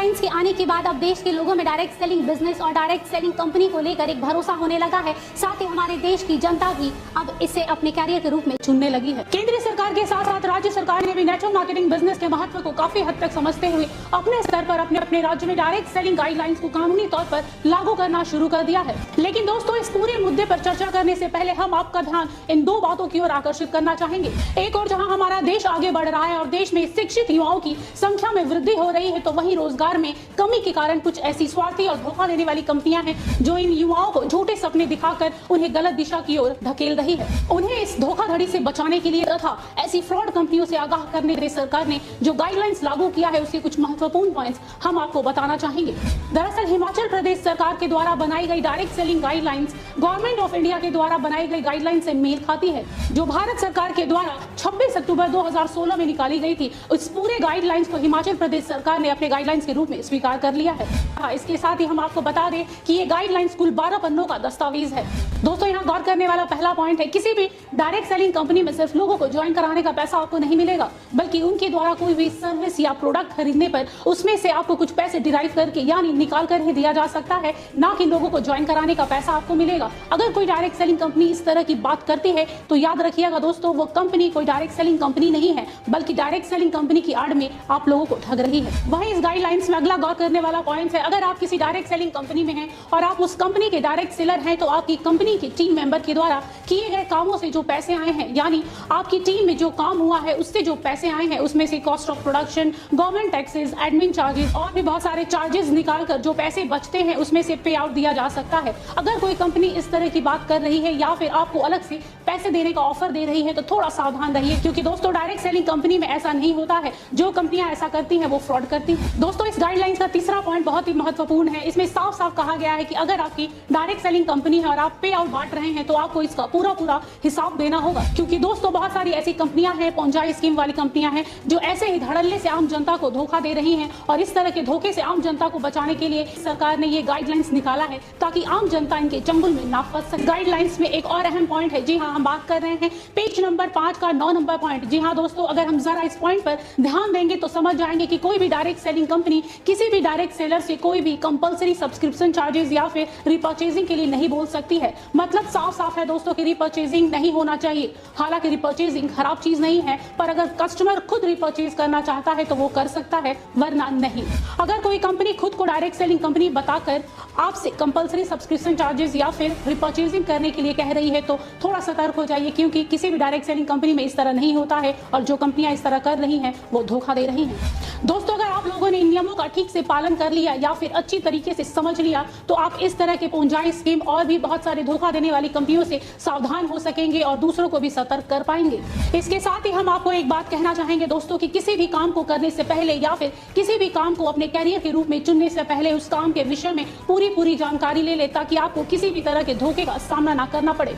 Guidelines के आने के बाद अब देश के लोगों में डायरेक्ट सेलिंग बिजनेस और डायरेक्ट सेलिंग कंपनी को लेकर एक भरोसा होने लगा है। साथ ही हमारे देश की जनता भी अब इसे अपने कैरियर के रूप में चुनने लगी है। केंद्रीय सरकार के साथ साथ राज्य सरकार ने भी नेटवर्क मार्केटिंग बिजनेस के महत्व को काफी हद तक समझते हुए अपने स्तर पर अपने राज्य में डायरेक्ट सेलिंग गाइडलाइंस को कानूनी तौर पर लागू करना शुरू कर दिया है। लेकिन दोस्तों, इस पूरे मुद्दे पर चर्चा करने से पहले हम आपका ध्यान इन दो बातों की ओर आकर्षित करना चाहेंगे। एक और जहां हमारा देश आगे बढ़ रहा है और देश में शिक्षित युवाओं की संख्या में वृद्धि हो रही है, तो वहीं रोजगार में कमी के कारण कुछ ऐसी स्वार्थी और धोखा देने वाली कंपनियां हैं जो इन युवाओं को झूठे सपने दिखाकर उन्हें गलत दिशा की ओर धकेल रही है। उन्हें इस धोखाधड़ी से बचाने के लिए तथा ऐसी फ्रॉड कंपनियों से आगाह करने के लिए सरकार ने जो गाइडलाइंस लागू किया है, उसके कुछ महत्वपूर्ण पॉइंट्स हम आपको बताना चाहेंगे। दरअसल हिमाचल प्रदेश सरकार के द्वारा बनाई गई direct selling guidelines government of India के द्वारा बनाई गई गाइडलाइंस से मेल खाती है, जो भारत सरकार के द्वारा 26 अक्टूबर 2016 में निकाली गई थी। इस पूरे गाइडलाइंस को हिमाचल प्रदेश सरकार ने अपने गाइडलाइंस के रूप में स्वीकार कर लिया है। इसके साथ ही हम आपको बता दें कि ये गाइडलाइंस कुल 12 पन्नों का दस्तावेज है। दोस्तों, यहाँ गौर करने वाला पहला पॉइंट है, किसी भी डायरेक्ट सेलिंग कंपनी में सिर्फ लोगों को ज्वाइन कराने का पैसा आपको नहीं मिलेगा, बल्कि उनके द्वारा कोई भी सर्विस या प्रोडक्ट खरीदने पर उसमें से आपको कुछ पैसे डिराइव करके यानी निकाल कर ही दिया जा सकता है, ना कि लोगों को ज्वाइन कराने का पैसा आपको मिलेगा। अगर कोई डायरेक्ट सेलिंग कंपनी इस तरह की बात करती है तो याद रखिएगा दोस्तों, वो कंपनी कोई डायरेक्ट सेलिंग कंपनी नहीं है, बल्कि डायरेक्ट सेलिंग कंपनी की आड़ में आप लोगों को ठग रही है। वहीं इस गाइडलाइंस में अगला गौर करने वाला पॉइंट है, अगर आप किसी डायरेक्ट सेलिंग कंपनी में हैं और आप उस कंपनी के डायरेक्ट सेलर हैं, तो आपकी कंपनी के टीम मेंबर के द्वारा किए गए कामों से जो पैसे आए हैं, यानी आपकी टीम में जो काम हुआ है उससे जो पैसे आए हैं, उसमें से cost of production, government taxes, admin charges और भी बहुत सारे चार्जेस निकालकर जो पैसे बचते हैं उसमें से पे आउट दिया जा सकता है। अगर कोई कंपनी इस तरह की बात कर रही है या फिर आपको अलग से पैसे देने का ऑफर दे रही है, तो थोड़ा सावधान रहिए, क्योंकि दोस्तों डायरेक्ट सेलिंग कंपनी में ऐसा नहीं होता है। जो कंपनियां ऐसा करती हैं वो फ्रॉड करती हैं। दोस्तों, इस गाइडलाइंस का तीसरा पॉइंट बहुत ही महत्वपूर्ण है। इसमें साफ साफ कहा गया है कि अगर आपकी डायरेक्ट सेलिंग कंपनी है और आप पे आउट बांट रहे हैं, तो आपको इसका पूरा हिसाब देना होगा, क्योंकि दोस्तों बहुत सारी ऐसी कंपनियां हैं, पोंजाई स्कीम वाली कंपनियां हैं, जो ऐसे ही धड़ल्ले से आम जनता को धोखा दे रही हैं। और इस तरह के धोखे से आम जनता को बचाने के लिए सरकार ने ये गाइडलाइंस निकाला है, ताकि आम जनता इनके चंगुल में ना फंस सके। गाइडलाइंस में एक और अहम पॉइंट है, जी हाँ, हम बात कर रहे हैं पेज नंबर 5 का 9 नंबर पॉइंट। जी हाँ दोस्तों, अगर हम जरा इस पॉइंट पर ध्यान देंगे तो समझ जाएंगे कि कोई भी डायरेक्ट सेलिंग कंपनी किसी भी डायरेक्ट सेलर से कोई भी कंपलसरी सब्सक्रिप्शन चार्जेस या फिर रिपर्चेजिंग के लिए नहीं बोल सकती है। मतलब साफ साफ है दोस्तों कि रिपर्चेजिंग नहीं होना चाहिए। हालांकि रिपर्चेजिंग खराब चीज नहीं है, पर अगर कस्टमर खुद रिपर्चेज करना चाहता है तो वो कर सकता है, वरना नहीं। अगर कोई कंपनी खुद को डायरेक्ट सेलिंग कंपनी बताकर आपसे कंपलसरी सब्सक्रिप्शन चार्जेस या फिर रिपर्चेजिंग करने के लिए कह रही है, तो थोड़ा सतर्क हो जाइए, क्योंकि किसी भी डायरेक्ट सेलिंग कंपनी में इस तरह नहीं होता है और जो कंपनियां इस तरह कर रही हैं वो धोखा दे रही हैं। दोस्तों, अगर आप लोगों ने इन नियमों का ठीक से पालन कर लिया या फिर अच्छी तरीके से समझ लिया, तो आप इस तरह के पोंजाई स्कीम और भी बहुत सारे धोखा देने वाली कंपनियों से सावधान हो सकेंगे और दूसरों को भी सतर्क कर पाएंगे। इसके साथ ही हम आपको एक बात कहना चाहेंगे दोस्तों, कि किसी भी काम को करने से पहले या फिर किसी भी काम को अपने कैरियर के रूप में चुनने से पहले उस काम के विषय में पूरी जानकारी ले ले, ताकि आपको किसी भी तरह के धोखे का सामना ना करना पड़े।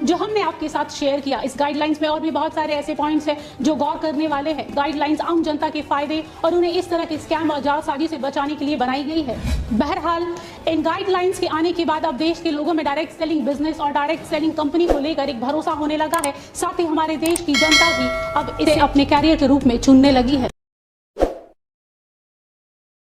जो हमने आपके साथ शेयर किया इस गाइडलाइंस में और भी बहुत सारे ऐसे पॉइंट्स हैं जो गौर करने वाले हैं। गाइडलाइंस आम जनता के फायदे और उन्हें इस तरह के स्कैम और जालसाजी से बचाने के लिए बनाई गई है। बहरहाल, इन गाइडलाइंस के आने के बाद अब देश के लोगों में डायरेक्ट सेलिंग बिजनेस और डायरेक्ट सेलिंग कंपनी को लेकर एक भरोसा होने लगा है। साथ ही हमारे देश की जनता भी अब इसे अपने कैरियर के रूप में चुनने लगी है।